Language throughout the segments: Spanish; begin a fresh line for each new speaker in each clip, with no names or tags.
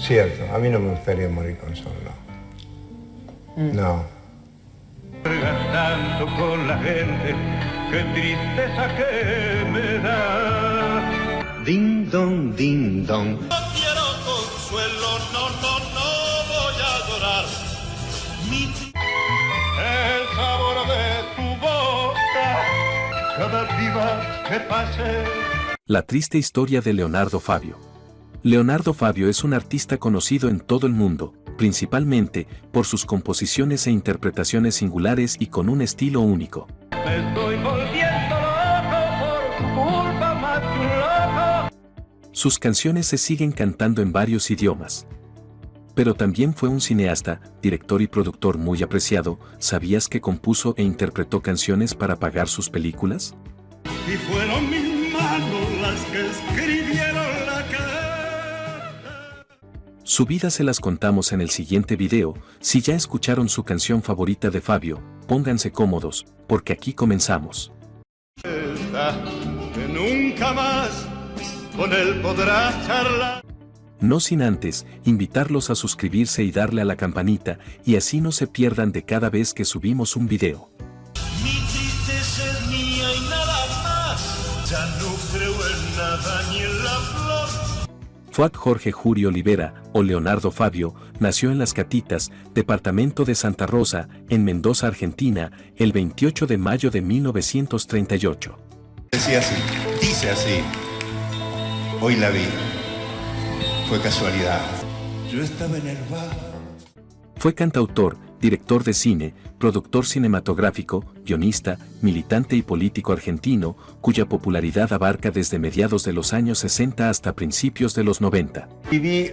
Cierto, a mí no me gustaría morir con sol, no. No.
Gastando con la gente, qué tristeza que me da.
Ding dong, ding dong.
No quiero consuelo, no voy a llorar. El sabor de tu boca, cada día que pase.
La triste historia de Leonardo Fabio. Leonardo Fabio es un artista conocido en todo el mundo, principalmente por sus composiciones e interpretaciones singulares y con un estilo único.
Me estoy volviendo loco por tu culpa, más que un loco.
Sus canciones se siguen cantando en varios idiomas. Pero también fue un cineasta, director y productor muy apreciado. ¿Sabías que compuso e interpretó canciones para pagar sus películas?
Y fueron mis manos las que escribieron la carta.
Su vida se las contamos en el siguiente video. Si ya escucharon su canción favorita de Fabio, pónganse cómodos, porque aquí comenzamos.
Que nunca más con él podrás charlar.
No sin antes, invitarlos a suscribirse y darle a la campanita, y así no se pierdan de cada vez que subimos un video.
Mi tristeza es mía y nada más. Ya no creo en nada ni en la flor.
Fuad Jorge Juri Olivera, o Leonardo Fabio, nació en Las Catitas, departamento de Santa Rosa, en Mendoza, Argentina, el 28 de mayo de 1938.
Decía así, dice así, hoy la vi, fue casualidad. Yo estaba en el bar.
Fue cantautor, director de cine, productor cinematográfico, guionista, militante y político argentino, cuya popularidad abarca desde mediados de los años 60 hasta principios de los 90.
Viví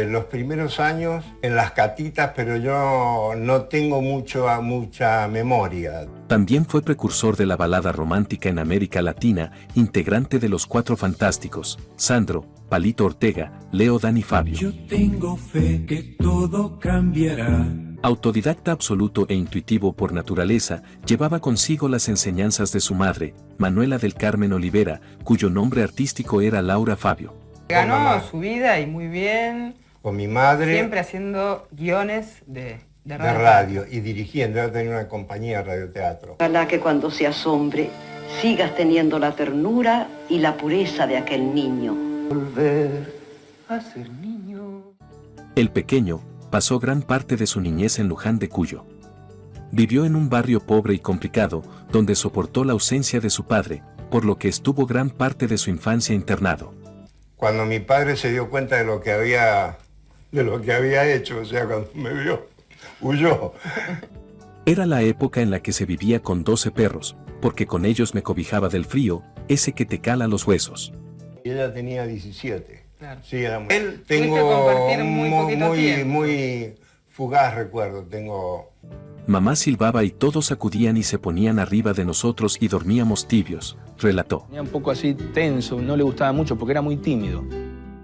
los primeros años en Las Catitas, pero yo no tengo mucha memoria.
También fue precursor de la balada romántica en América Latina, integrante de Los Cuatro Fantásticos, Sandro, Palito Ortega, Leo Dan y Fabio.
Yo tengo fe que todo cambiará.
Autodidacta absoluto e intuitivo por naturaleza, llevaba consigo las enseñanzas de su madre, Manuela del Carmen Olivera, cuyo nombre artístico era Laura Fabio.
Ganó su vida y muy bien.
Con mi madre.
Siempre haciendo guiones de
De
radio.
radio y dirigiendo. Yo tenía una compañía de radioteatro.
Ojalá que cuando seas hombre sigas teniendo la ternura y la pureza de aquel niño.
Volver a ser niño.
El pequeño pasó gran parte de su niñez en Luján de Cuyo. Vivió en un barrio pobre y complicado, donde soportó la ausencia de su padre, por lo que estuvo gran parte de su infancia internado.
Cuando mi padre se dio cuenta de lo que había hecho, o sea, cuando me vio, huyó.
Era la época en la que se vivía con 12 perros, porque con ellos me cobijaba del frío, ese que te cala los huesos.
Y ella tenía 17.
Claro.
Sí, era muy... Él
Tuviste
tengo
que compartir muy poquito tiempo.
muy fugaz recuerdo.
Mamá silbaba y todos acudían y se ponían arriba de nosotros y dormíamos tibios, relató.
Tenía un poco así tenso, no le gustaba mucho porque era muy tímido.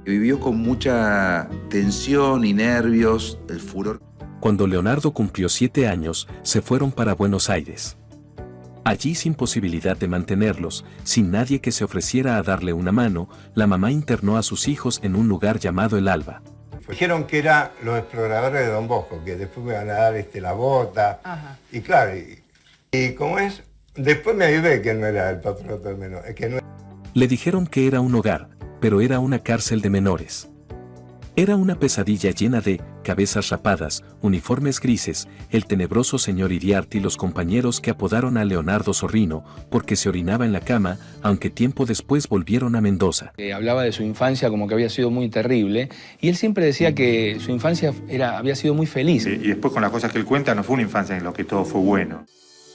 Vivió con mucha tensión y nervios, el furor.
Cuando Leonardo cumplió 7 años, se fueron para Buenos Aires. Allí, sin posibilidad de mantenerlos, sin nadie que se ofreciera a darle una mano, la mamá internó a sus hijos en un lugar llamado El Alba.
Dijeron que eran los exploradores de Don Bosco, que después me van a dar la bota.
Ajá.
Y claro, y como es, después me ayudé que no era el patronato del menor. Que no...
Le dijeron que era un hogar, pero era una cárcel de menores. Era una pesadilla llena de cabezas rapadas, uniformes grises, el tenebroso señor Iriarte y los compañeros que apodaron a Leonardo Zorrino porque se orinaba en la cama, aunque tiempo después volvieron a Mendoza.
Hablaba de su infancia como que había sido muy terrible y él siempre decía que su infancia había sido muy feliz.
Y después con las cosas que él cuenta no fue una infancia en la que todo fue bueno.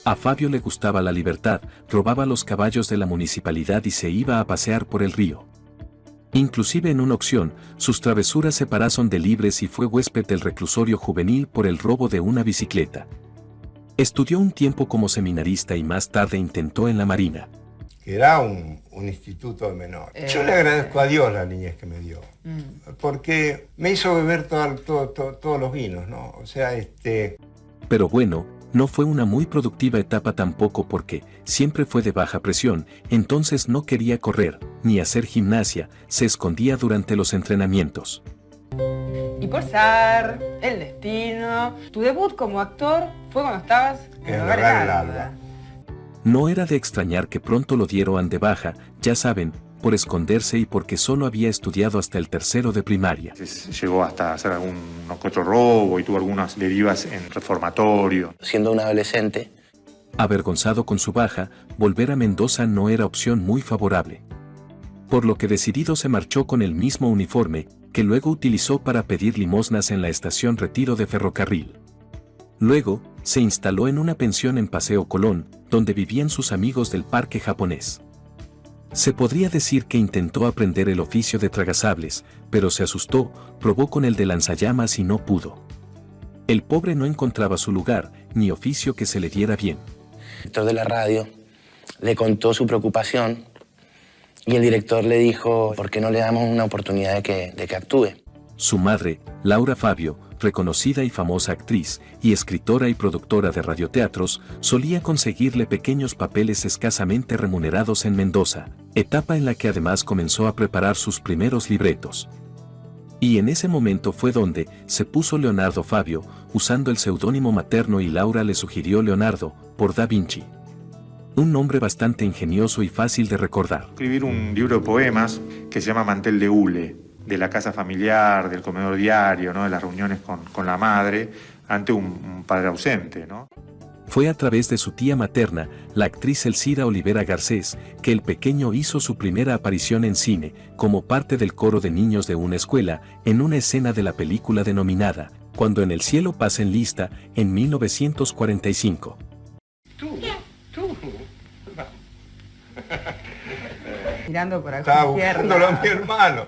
A Fabio le gustaba la libertad, robaba los caballos de la municipalidad y se iba a pasear por el río. Inclusive en una ocasión, sus travesuras se pararon de libres y fue huésped del reclusorio juvenil por el robo de una bicicleta. Estudió un tiempo como seminarista y más tarde intentó en la Marina.
Era un instituto de menores. Yo le agradezco a Dios la niñez que me dio, porque me hizo beber todos los vinos, ¿no? O sea,
Pero bueno, no fue una muy productiva etapa tampoco porque siempre fue de baja presión, entonces no quería correr, ni hacer gimnasia, se escondía durante los entrenamientos.
Y por zar, el destino, tu debut como actor fue cuando estabas en Hogar El Alba.
No era de extrañar que pronto lo dieran de baja, ya saben, por esconderse y porque solo había estudiado hasta el tercero de primaria.
Llegó hasta hacer algún otro robo y tuvo algunas derivas en reformatorio.
Siendo un adolescente.
Avergonzado con su baja, volver a Mendoza no era opción muy favorable. Por lo que decidido se marchó con el mismo uniforme, que luego utilizó para pedir limosnas en la estación Retiro de ferrocarril. Luego, se instaló en una pensión en Paseo Colón, donde vivían sus amigos del parque japonés. Se podría decir que intentó aprender el oficio de tragasables, pero se asustó, probó con el de lanzallamas y no pudo. El pobre no encontraba su lugar, ni oficio que se le diera bien.
El director de la radio le contó su preocupación y el director le dijo, ¿por qué no le damos una oportunidad de que actúe?
Su madre, Laura Fabio, reconocida y famosa actriz y escritora y productora de radioteatros, solía conseguirle pequeños papeles escasamente remunerados en Mendoza, etapa en la que además comenzó a preparar sus primeros libretos. Y en ese momento fue donde se puso Leonardo Fabio, usando el seudónimo materno, y Laura le sugirió Leonardo, por Da Vinci. Un nombre bastante ingenioso y fácil de recordar.
Escribir un libro de poemas que se llama Mantel de Hule, de la casa familiar, del comedor diario, ¿no? De las reuniones con la madre ante un padre ausente, ¿no?
Fue a través de su tía materna, la actriz Elcira Olivera Garcés, que el pequeño hizo su primera aparición en cine, como parte del coro de niños de una escuela, en una escena de la película denominada Cuando en el cielo pasen lista, en 1945.
Tú.
Mirando por acá.
Estaba buscándolo a mi hermano.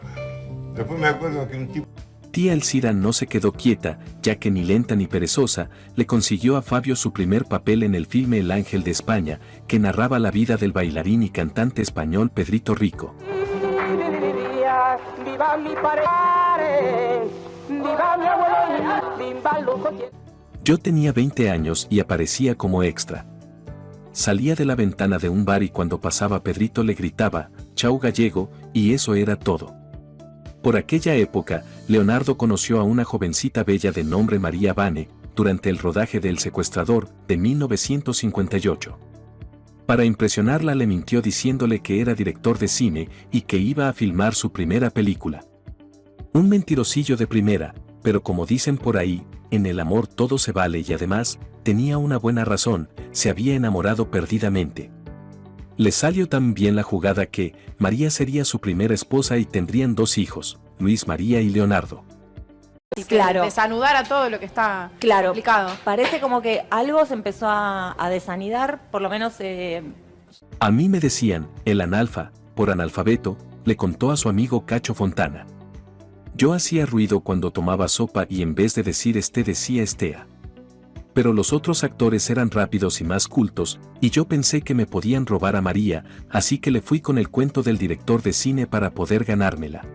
Después me acuerdo que un tipo...
Tía Elcira no se quedó quieta, ya que ni lenta ni perezosa, le consiguió a Fabio su primer papel en el filme El Ángel de España, que narraba la vida del bailarín y cantante español Pedrito Rico. Yo tenía 20 años y aparecía como extra. Salía de la ventana de un bar y cuando pasaba Pedrito le gritaba, «Chau gallego», y eso era todo. Por aquella época, Leonardo conoció a una jovencita bella de nombre María Vane, durante el rodaje de El Secuestrador, de 1958. Para impresionarla le mintió diciéndole que era director de cine y que iba a filmar su primera película. Un mentirosillo de primera, pero como dicen por ahí, en el amor todo se vale y además, tenía una buena razón, se había enamorado perdidamente. Le salió tan bien la jugada que María sería su primera esposa y tendrían 2 hijos, Luis María y Leonardo.
Claro.
Desanudar a todo lo que está complicado.
Parece como que algo se empezó a desanidar, por lo menos...
A mí me decían, el analfa, por analfabeto, le contó a su amigo Cacho Fontana. Yo hacía ruido cuando tomaba sopa y en vez de decir decía estea. Pero los otros actores eran rápidos y más cultos, y yo pensé que me podían robar a María, así que le fui con el cuento del director de cine para poder ganármela.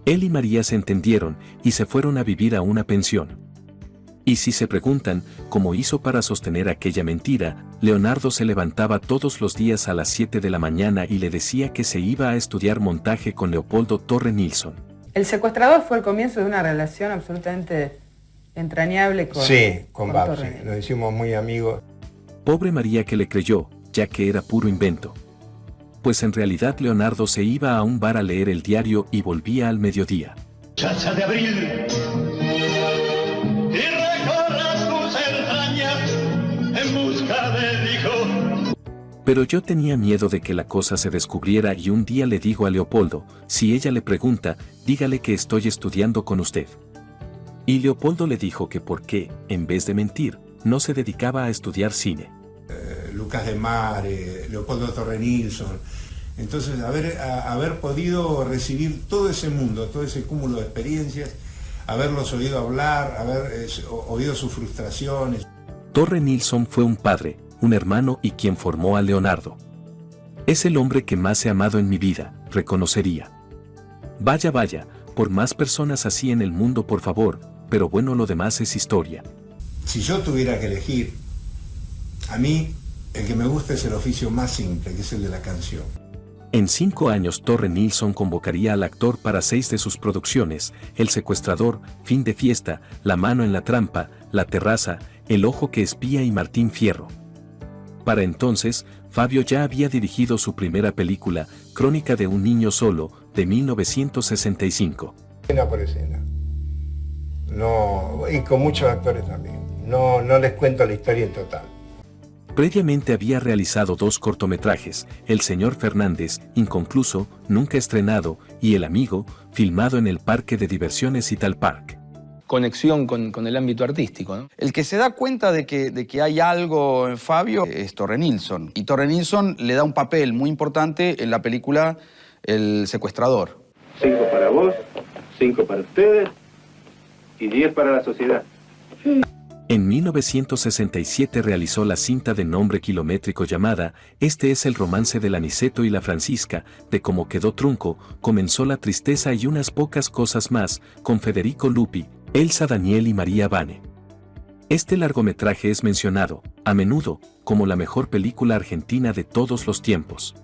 Él y María se entendieron y se fueron a vivir a una pensión. Y si se preguntan cómo hizo para sostener aquella mentira, Leonardo se levantaba todos los días a las 7 de la mañana y le decía que se iba a estudiar montaje con Leopoldo Torre Nilsson.
El Secuestrador fue el comienzo de una relación absolutamente entrañable
con Babsi. Nos hicimos muy amigos.
Pobre María que le creyó, ya que era puro invento. Pues en realidad Leonardo se iba a un bar a leer el diario y volvía al mediodía.
Chacha de abril, y recorras tus entrañas en busca del hijo.
Pero yo tenía miedo de que la cosa se descubriera y un día le digo a Leopoldo, si ella le pregunta, dígale que estoy estudiando con usted. Y Leopoldo le dijo que por qué, en vez de mentir, no se dedicaba a estudiar cine.
Lucas de Mare, Leopoldo Torre Nilsson. Entonces, haber podido recibir todo ese mundo, todo ese cúmulo de experiencias, haberlos oído hablar, haber oído sus frustraciones.
Torre Nilsson fue un padre, un hermano y quien formó a Leonardo. Es el hombre que más he amado en mi vida, reconocería. Vaya, por más personas así en el mundo, por favor, pero bueno, lo demás es historia.
Si yo tuviera que elegir, a mí el que me gusta es el oficio más simple, que es el de la canción.
En 5 años Torre Nilsson convocaría al actor para 6 de sus producciones: El secuestrador, Fin de fiesta, La mano en la trampa, La terraza, El ojo que espía y Martín Fierro. Para entonces, Fabio ya había dirigido su primera película, Crónica de un niño solo, de 1965.
Escena por escena. No, y con muchos actores también. No les cuento la historia en total.
Previamente había realizado 2 cortometrajes, El señor Fernández, inconcluso, nunca estrenado, y El amigo, filmado en el parque de diversiones Ital Park.
Conexión con el ámbito artístico, ¿no?
El que se da cuenta de que hay algo en Fabio es Torre Nilsson. Y Torre Nilsson le da un papel muy importante en la película El secuestrador.
5 para vos, 5 para ustedes y 10 para la sociedad.
En 1967 realizó la cinta de nombre kilométrico llamada Este es el romance del Aniceto y la Francisca, de Cómo quedó trunco, comenzó la tristeza y unas pocas cosas más, con Federico Lupi, Elsa Daniel y María Bane. Este largometraje es mencionado, a menudo, como la mejor película argentina de todos los tiempos.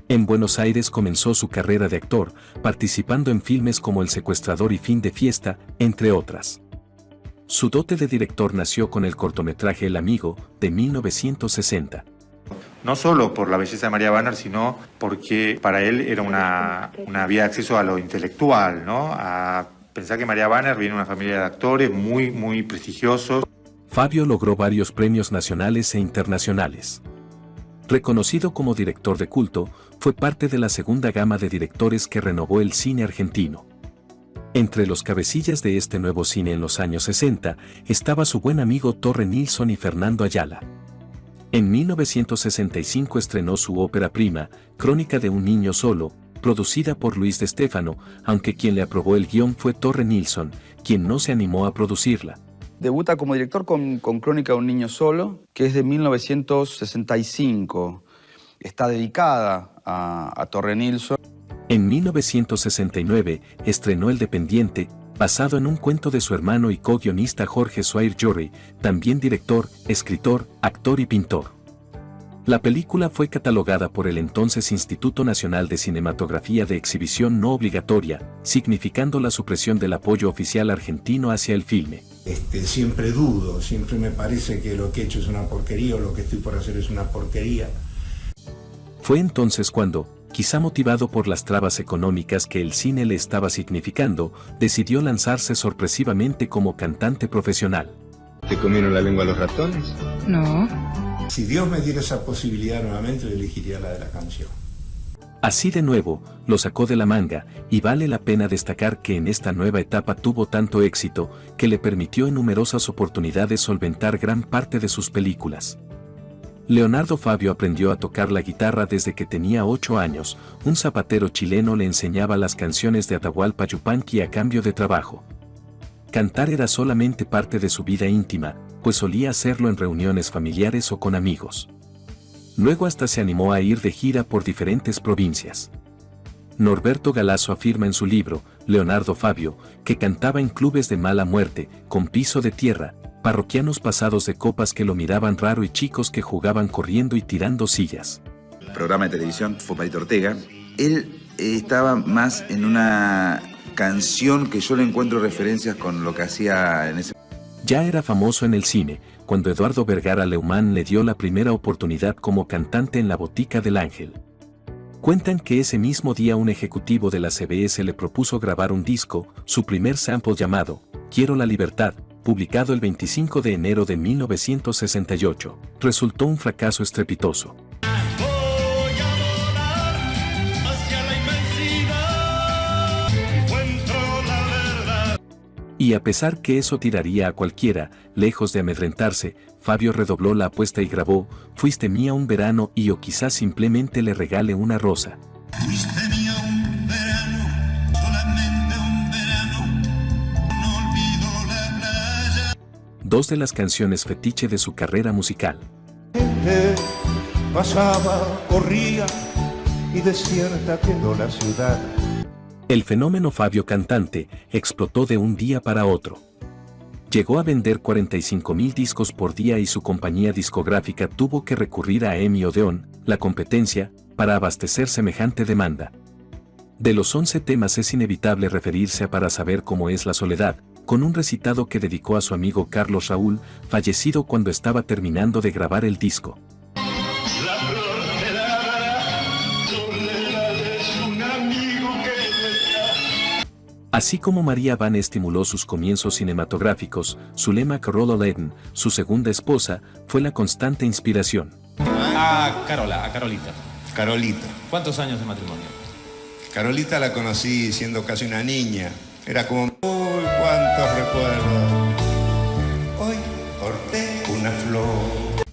En Buenos Aires comenzó su carrera de actor, participando en filmes como El secuestrador y Fin de fiesta, entre otras. Su dote de director nació con el cortometraje El amigo, de 1960.
No solo por la belleza de María Banner, sino porque para él era una vía de acceso a lo intelectual, ¿no? A pensar que María Banner viene de una familia de actores muy, muy prestigiosos.
Fabio logró varios premios nacionales e internacionales. Reconocido como director de culto, fue parte de la segunda gama de directores que renovó el cine argentino. Entre los cabecillas de este nuevo cine en los años 60 estaba su buen amigo Torre Nilsson y Fernando Ayala. En 1965 estrenó su ópera prima, Crónica de un niño solo, producida por Luis de Stefano, aunque quien le aprobó el guión fue Torre Nilsson, quien no se animó a producirla.
Debuta como director con Crónica de un niño solo, que es de 1965. Está dedicada a Torre Nilsson.
En 1969 estrenó El dependiente, basado en un cuento de su hermano y co-guionista Jorge Swair Llorri, también director, escritor, actor y pintor. La película fue catalogada por el entonces Instituto Nacional de Cinematografía de exhibición no obligatoria, significando la supresión del apoyo oficial argentino hacia el filme.
Siempre dudo, siempre me parece que lo que he hecho es una porquería o lo que estoy por hacer es una porquería.
Fue entonces cuando, quizá motivado por las trabas económicas que el cine le estaba significando, decidió lanzarse sorpresivamente como cantante profesional.
¿Te comieron la lengua los ratones?
No.
Si Dios me diera esa posibilidad nuevamente, elegiría la de la canción.
Así de nuevo, lo sacó de la manga, y vale la pena destacar que en esta nueva etapa tuvo tanto éxito, que le permitió en numerosas oportunidades solventar gran parte de sus películas. Leonardo Fabio aprendió a tocar la guitarra desde que tenía 8 años, un zapatero chileno le enseñaba las canciones de Atahualpa Yupanqui a cambio de trabajo. Cantar era solamente parte de su vida íntima, pues solía hacerlo en reuniones familiares o con amigos. Luego hasta se animó a ir de gira por diferentes provincias. Norberto Galazo afirma en su libro, Leonardo Fabio, que cantaba en clubes de mala muerte, con piso de tierra, parroquianos pasados de copas que lo miraban raro y chicos que jugaban corriendo y tirando sillas.
El programa de televisión fue Palito Ortega. Él estaba más en una canción que yo le encuentro referencias con lo que hacía en ese...
Ya era famoso en el cine, cuando Eduardo Vergara Lehmann le dio la primera oportunidad como cantante en La Botica del Ángel. Cuentan que ese mismo día un ejecutivo de la CBS le propuso grabar un disco, su primer sample llamado Quiero la libertad, publicado el 25 de enero de 1968, resultó un fracaso estrepitoso. Y a pesar que eso tiraría a cualquiera, lejos de amedrentarse, Fabio redobló la apuesta y grabó Fuiste mía un verano y o quizás simplemente le regale una rosa.
Fuiste mía un verano, solamente un verano, no olvido la playa.
2 de las canciones fetiche de su carrera musical.
Pasaba, corría y desierta quedó la ciudad.
El fenómeno Fabio cantante explotó de un día para otro. Llegó a vender 45.000 discos por día y su compañía discográfica tuvo que recurrir a EMI Odeón, la competencia, para abastecer semejante demanda. De los 11 temas es inevitable referirse a Para saber cómo es la soledad, con un recitado que dedicó a su amigo Carlos Raúl, fallecido cuando estaba terminando de grabar el disco.
La flor de la soledad es un amigo que no está.
Así como María Van estimuló sus comienzos cinematográficos, Zulema Carola Leden, su segunda esposa, fue la constante inspiración.
A Carolita.
Carolita.
¿Cuántos años de matrimonio?
Carolita la conocí siendo casi una niña. Era como, uy, cuántos recuerdos. Hoy corté una flor.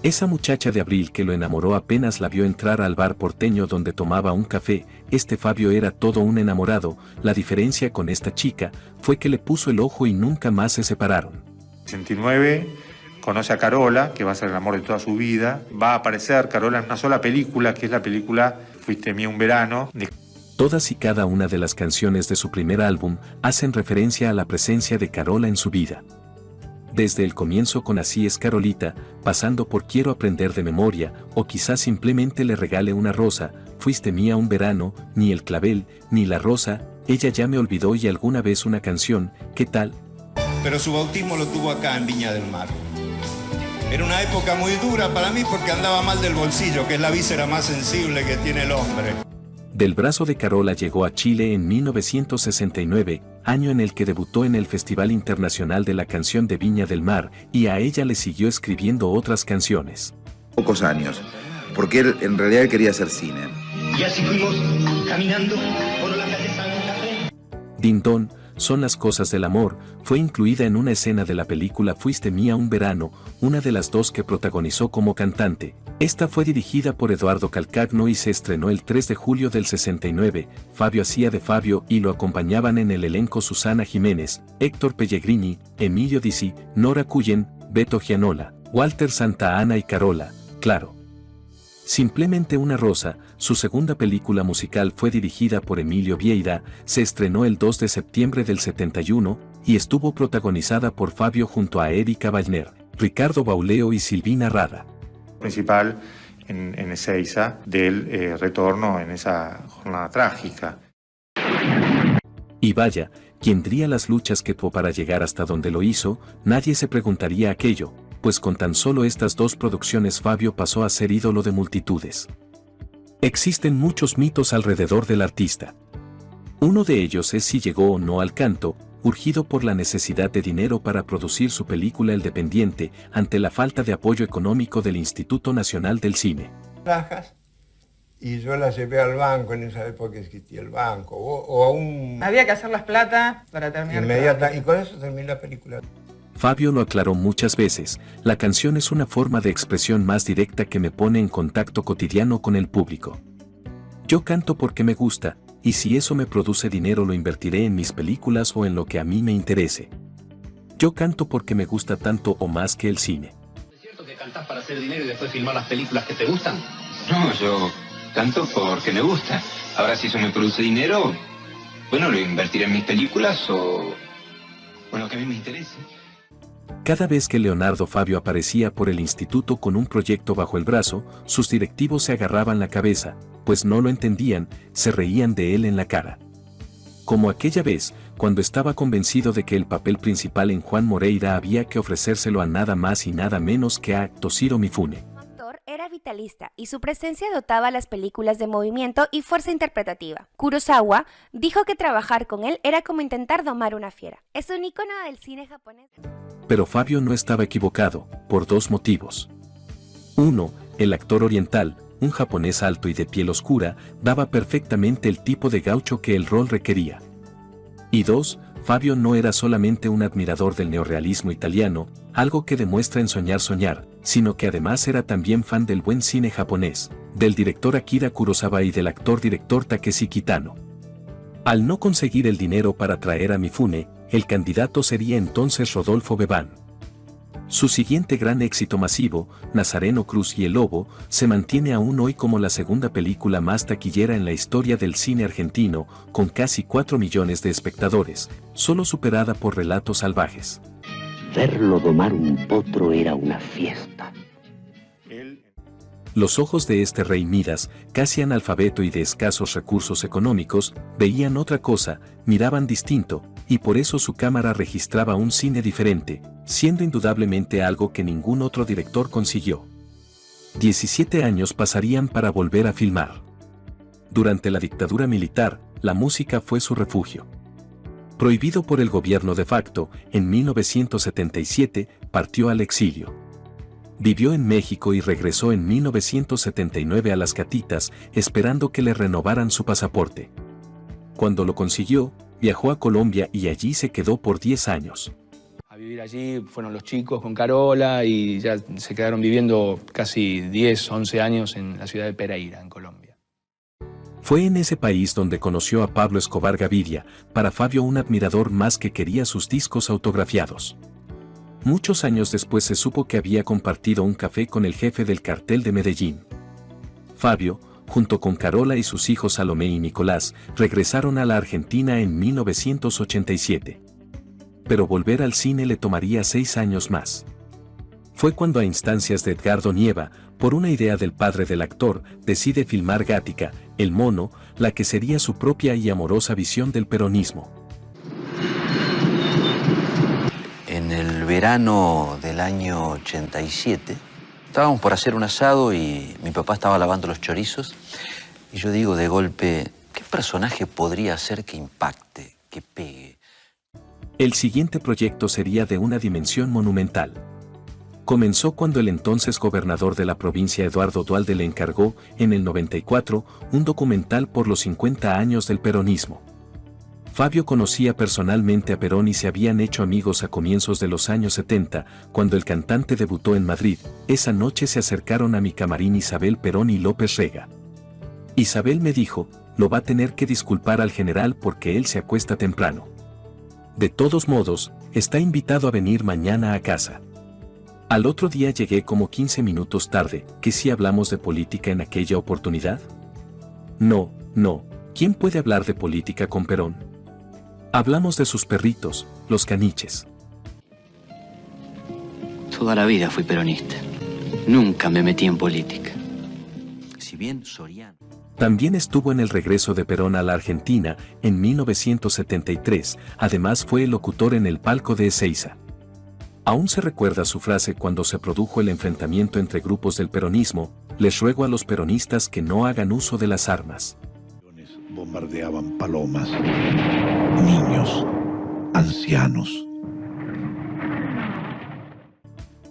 Esa muchacha de abril que lo enamoró apenas la vio entrar al bar porteño donde tomaba un café. Este Fabio era todo un enamorado. La diferencia con esta chica fue que le puso el ojo y nunca más se separaron.
En 89 conoce a Carola, que va a ser el amor de toda su vida. Va a aparecer Carola en una sola película, que es la película Fuiste mía un verano.
Todas y cada una de las canciones de su primer álbum hacen referencia a la presencia de Carola en su vida. Desde el comienzo con Así es Carolita, pasando por Quiero aprender de memoria, o quizás simplemente Le regalé una rosa, Fuiste mía un verano, Ni el clavel, ni la rosa, Ella ya me olvidó y alguna vez una canción, ¿qué tal?
Pero su bautismo lo tuvo acá en Viña del Mar. Era una época muy dura para mí porque andaba mal del bolsillo, que es la víscera más sensible que tiene el hombre.
Del brazo de Carola llegó a Chile en 1969, año en el que debutó en el Festival Internacional de la Canción de Viña del Mar, y a ella le siguió escribiendo otras canciones.
Pocos años, porque él en realidad quería hacer cine.
Y así fuimos caminando por la calle Santa Fe.
Dindón, Son las cosas del amor, fue incluida en una escena de la película Fuiste mía un verano, una de las dos que protagonizó como cantante. Esta fue dirigida por Eduardo Calcagno y se estrenó el 3 de julio del 69. Fabio hacía de Fabio y lo acompañaban en el elenco Susana Jiménez, Héctor Pellegrini, Emilio Dizzi, Nora Cullen, Beto Gianola, Walter Santa Ana y Carola, claro. Simplemente una rosa, su segunda película musical fue dirigida por Emilio Vieira, se estrenó el 2 de septiembre del 71 y estuvo protagonizada por Fabio junto a Erika Wagner, Ricardo Bauleo y Silvina Rada.
Principal en Ezeiza del retorno en esa jornada trágica.
Y vaya, ¿quién diría las luchas que tuvo para llegar hasta donde lo hizo? Nadie se preguntaría aquello, pues con tan solo estas dos producciones Fabio pasó a ser ídolo de multitudes. Existen muchos mitos alrededor del artista. Uno de ellos es si llegó o no al canto, urgido por la necesidad de dinero para producir su película El Dependiente, ante la falta de apoyo económico del Instituto Nacional del Cine.
Y yo las llevé al banco, en esa época existía el banco, o a un...
Había que hacer las plata para terminar.
Inmediata, y con eso terminé la película.
Fabio lo aclaró muchas veces, la canción es una forma de expresión más directa que me pone en contacto cotidiano con el público. Yo canto porque me gusta, y si eso me produce dinero lo invertiré en mis películas o en lo que a mí me interese. Yo canto porque me gusta tanto o más que el cine.
¿Es cierto que cantás para hacer dinero y después filmar las películas que te gustan? No, yo canto porque me gusta. Ahora si eso me produce dinero, bueno, lo invertiré en mis películas o en lo que a mí me interese.
Cada vez que Leonardo Fabio aparecía por el instituto con un proyecto bajo el brazo, sus directivos se agarraban la cabeza, pues no lo entendían, se reían de él en la cara. Como aquella vez, cuando estaba convencido de que el papel principal en Juan Moreira había que ofrecérselo a nada más y nada menos que a Toshiro Mifune.
Era vitalista y su presencia dotaba a las películas de movimiento y fuerza interpretativa. Kurosawa dijo que trabajar con él era como intentar domar una fiera. Es un ícono del cine japonés.
Pero Fabio no estaba equivocado, por dos motivos. Uno, el actor oriental, un japonés alto y de piel oscura, daba perfectamente el tipo de gaucho que el rol requería. Y dos, Fabio no era solamente un admirador del neorrealismo italiano, algo que demuestra en Soñar, sino que además era también fan del buen cine japonés, del director Akira Kurosawa y del actor-director Takeshi Kitano. Al no conseguir el dinero para traer a Mifune, el candidato sería entonces Rodolfo Bebán. Su siguiente gran éxito masivo, Nazareno Cruz y el Lobo, se mantiene aún hoy como la segunda película más taquillera en la historia del cine argentino, con casi 4 millones de espectadores, solo superada por Relatos Salvajes.
Verlo domar un potro era una fiesta.
Los ojos de este rey Midas, casi analfabeto y de escasos recursos económicos, veían otra cosa, miraban distinto, y por eso su cámara registraba un cine diferente, siendo indudablemente algo que ningún otro director consiguió. 17 años pasarían para volver a filmar. Durante la dictadura militar, la música fue su refugio. Prohibido por el gobierno de facto, en 1977 partió al exilio. Vivió en México y regresó en 1979 a Las Catitas, esperando que le renovaran su pasaporte. Cuando lo consiguió, viajó a Colombia y allí se quedó por 10 años.
A vivir allí fueron los chicos con Carola y ya se quedaron viviendo casi 10, 11 años en la ciudad de Pereira, en Colombia.
Fue en ese país donde conoció a Pablo Escobar Gaviria, para Fabio un admirador más que quería sus discos autografiados. Muchos años después se supo que había compartido un café con el jefe del cartel de Medellín. Fabio, junto con Carola y sus hijos Salomé y Nicolás, regresaron a la Argentina en 1987. Pero volver al cine le tomaría 6 años más. Fue cuando a instancias de Edgardo Nieva, por una idea del padre del actor, decide filmar Gatica, El Mono, la que sería su propia y amorosa visión del peronismo.
En el verano del año 87, estábamos por hacer un asado y mi papá estaba lavando los chorizos. Y yo digo de golpe, ¿qué personaje podría ser que impacte, que pegue?
El siguiente proyecto sería de una dimensión monumental. Comenzó cuando el entonces gobernador de la provincia Eduardo Duhalde le encargó, en el 94, un documental por los 50 años del peronismo. Fabio conocía personalmente a Perón y se habían hecho amigos a comienzos de los años 70, cuando el cantante debutó en Madrid. Esa noche se acercaron a mi camarín Isabel Perón y López Rega. Isabel me dijo, lo va a tener que disculpar al general porque él se acuesta temprano. De todos modos, está invitado a venir mañana a casa. Al otro día llegué como 15 minutos tarde, ¿que si hablamos de política en aquella oportunidad? No, ¿quién puede hablar de política con Perón? Hablamos de sus perritos, los caniches.
Toda la vida fui peronista. Nunca me metí en política. Si bien Soriano...
También estuvo en el regreso de Perón a la Argentina, en 1973, además fue el locutor en el palco de Ezeiza. Aún se recuerda su frase cuando se produjo el enfrentamiento entre grupos del peronismo, les ruego a los peronistas que no hagan uso de las armas.
Bombardeaban palomas, niños, ancianos.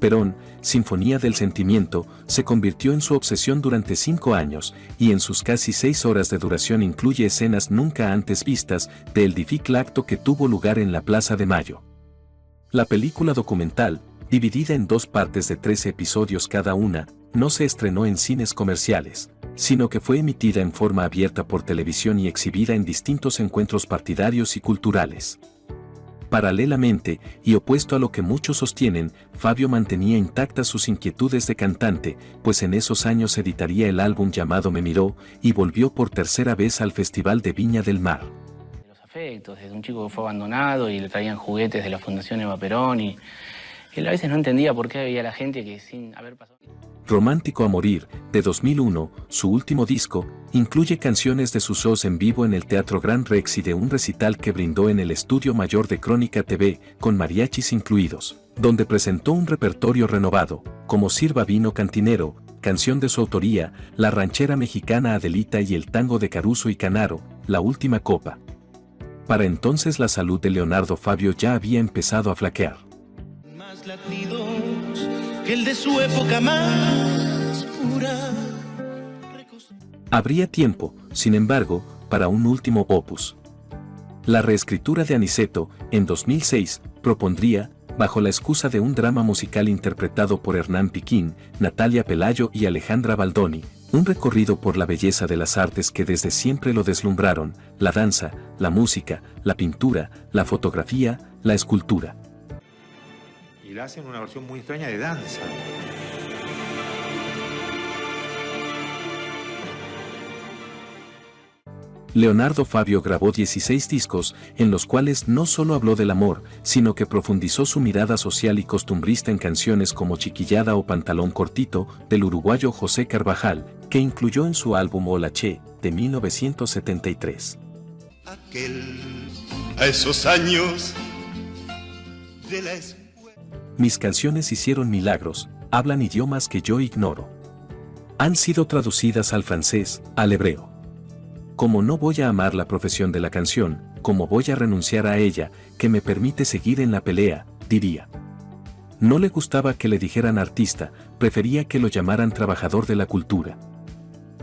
Perón, Sinfonía del Sentimiento, se convirtió en su obsesión durante 5 años, y en sus casi 6 horas de duración incluye escenas nunca antes vistas del difícil acto que tuvo lugar en la Plaza de Mayo. La película documental, dividida en 2 partes de 13 episodios cada una, no se estrenó en cines comerciales, sino que fue emitida en forma abierta por televisión y exhibida en distintos encuentros partidarios y culturales. Paralelamente, y opuesto a lo que muchos sostienen, Fabio mantenía intactas sus inquietudes de cantante, pues en esos años editaría el álbum llamado Me Miró, y volvió por tercera vez al Festival de Viña del Mar.
Desde un chico que fue abandonado y le traían juguetes de la Fundación Eva Perón y él a veces no entendía por qué había la gente que sin haber pasado...
Romántico a morir, de 2001, su último disco, incluye canciones de sus shows en vivo en el Teatro Gran Rex y de un recital que brindó en el Estudio Mayor de Crónica TV, con mariachis incluidos, donde presentó un repertorio renovado, como Sirva Vino Cantinero, canción de su autoría, la ranchera mexicana Adelita y el tango de Caruso y Canaro, La Última Copa. Para entonces la salud de Leonardo Fabio ya había empezado a flaquear.
Más latidos que el de su época más pura.
Habría tiempo, sin embargo, para un último opus. La reescritura de Aniceto, en 2006, propondría, bajo la excusa de un drama musical interpretado por Hernán Piquín, Natalia Pelayo y Alejandra Baldoni, un recorrido por la belleza de las artes que desde siempre lo deslumbraron, la danza, la música, la pintura, la fotografía, la escultura.
Y la hacen una versión muy extraña de danza.
Leonardo Fabio grabó 16 discos, en los cuales no solo habló del amor, sino que profundizó su mirada social y costumbrista en canciones como Chiquillada o Pantalón Cortito, del uruguayo José Carvajal, que incluyó en su álbum Hola Che, de 1973.
A esos años de la escuela.
Mis canciones hicieron milagros, hablan idiomas que yo ignoro. Han sido traducidas al francés, al hebreo. Como no voy a amar la profesión de la canción, como voy a renunciar a ella, que me permite seguir en la pelea, diría. No le gustaba que le dijeran artista, prefería que lo llamaran trabajador de la cultura.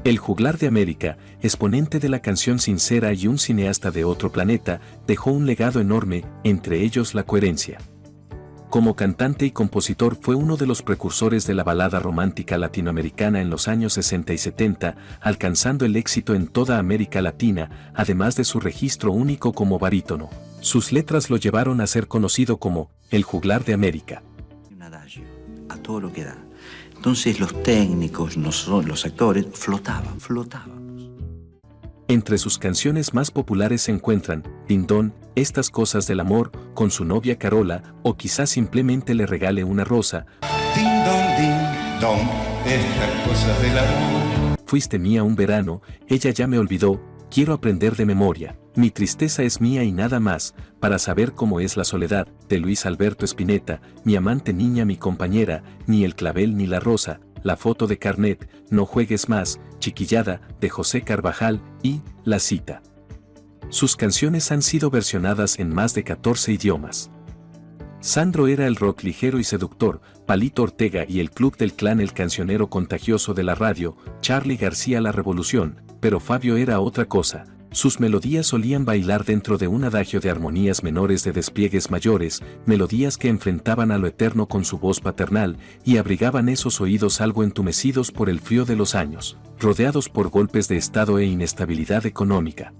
El juglar de América, exponente de la canción sincera y un cineasta de otro planeta, dejó un legado enorme, entre ellos la coherencia. Como cantante y compositor fue uno de los precursores de la balada romántica latinoamericana en los años 60 y 70, alcanzando el éxito en toda América Latina, además de su registro único como barítono. Sus letras lo llevaron a ser conocido como el juglar de América.
Un adagio, a todo lo que da. Entonces los técnicos, los actores, flotaban.
Entre sus canciones más populares se encuentran Dindón, Estas cosas del amor, con su novia Carola, o quizás simplemente Le regale una rosa.
Dindón, estas cosas del amor.
Fuiste mía un verano, ella ya me olvidó, quiero aprender de memoria. Mi tristeza es mía y nada más, para saber cómo es la soledad, de Luis Alberto Spinetta, Mi amante niña, mi compañera, Ni el clavel ni la rosa, La foto de carnet, No juegues más, Chiquillada, de José Carvajal, y La cita. Sus canciones han sido versionadas en más de 14 idiomas. Sandro era el rock ligero y seductor, Palito Ortega y el Club del Clan el cancionero contagioso de la radio, Charly García la revolución, pero Fabio era otra cosa. Sus melodías solían bailar dentro de un adagio de armonías menores de despliegues mayores, melodías que enfrentaban a lo eterno con su voz paternal y abrigaban esos oídos algo entumecidos por el frío de los años, rodeados por golpes de estado e inestabilidad económica.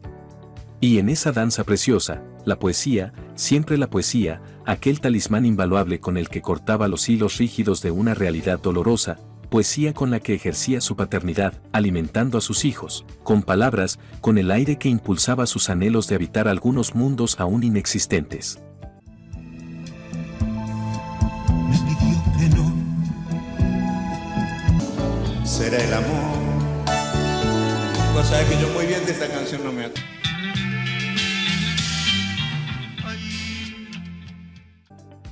Y en esa danza preciosa, la poesía, siempre la poesía, aquel talismán invaluable con el que cortaba los hilos rígidos de una realidad dolorosa, poesía con la que ejercía su paternidad, alimentando a sus hijos, con palabras, con el aire que impulsaba sus anhelos de habitar algunos mundos aún inexistentes.
Me pidió que no. Será el amor.
Cosa que yo muy bien de esta canción no me acuerdo.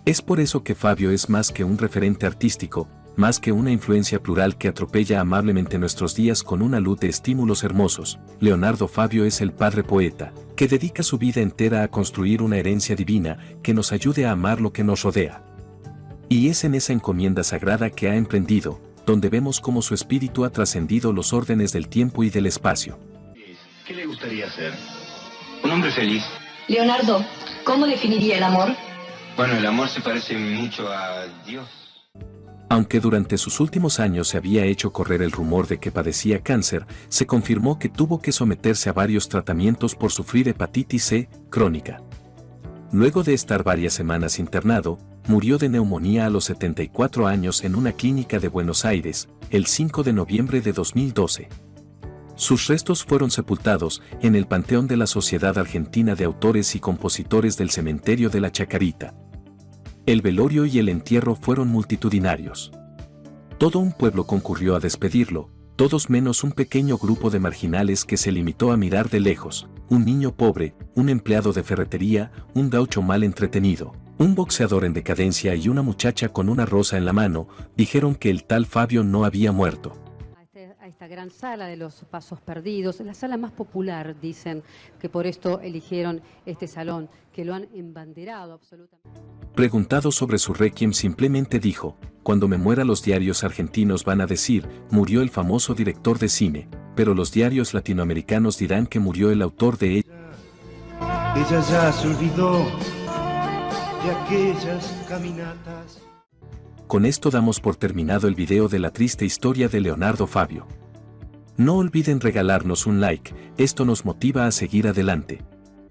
Es por eso que Fabio es más que un referente artístico, más que una influencia plural que atropella amablemente nuestros días con una luz de estímulos hermosos. Leonardo Fabio es el padre poeta, que dedica su vida entera a construir una herencia divina que nos ayude a amar lo que nos rodea. Y es en esa encomienda sagrada que ha emprendido, donde vemos cómo su espíritu ha trascendido los órdenes del tiempo y del espacio.
¿Qué le gustaría ser? Un hombre feliz.
Leonardo, ¿cómo definiría el amor?
Bueno, el amor se parece mucho a Dios.
Aunque durante sus últimos años se había hecho correr el rumor de que padecía cáncer, se confirmó que tuvo que someterse a varios tratamientos por sufrir hepatitis C crónica. Luego de estar varias semanas internado, murió de neumonía a los 74 años en una clínica de Buenos Aires, el 5 de noviembre de 2012. Sus restos fueron sepultados en el Panteón de la Sociedad Argentina de Autores y Compositores del Cementerio de la Chacarita. El velorio y el entierro fueron multitudinarios. Todo un pueblo concurrió a despedirlo, todos menos un pequeño grupo de marginales que se limitó a mirar de lejos, un niño pobre, un empleado de ferretería, un gaucho mal entretenido, un boxeador en decadencia y una muchacha con una rosa en la mano, dijeron que el tal Fabio no había muerto.
A esta gran sala de los Pasos Perdidos, la sala más popular, dicen que por esto eligieron este salón, que lo han embanderado absolutamente.
Preguntado sobre su requiem simplemente dijo, cuando me muera los diarios argentinos van a decir, murió el famoso director de cine, pero los diarios latinoamericanos dirán que murió el autor de ella.
Ella ya se olvidó de aquellas caminatas.
Con esto damos por terminado el video de la triste historia de Leonardo Fabio. No olviden regalarnos un like, esto nos motiva a seguir adelante.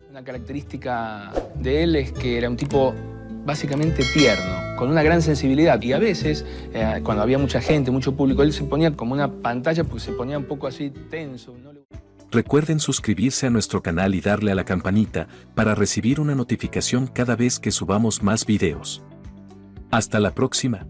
Una característica de él es que era un tipo básicamente tierno, con una gran sensibilidad. Y a veces, cuando había mucha gente, mucho público, él se ponía como una pantalla porque se ponía un poco así tenso.
Recuerden suscribirse a nuestro canal y darle a la campanita para recibir una notificación cada vez que subamos más videos. Hasta la próxima.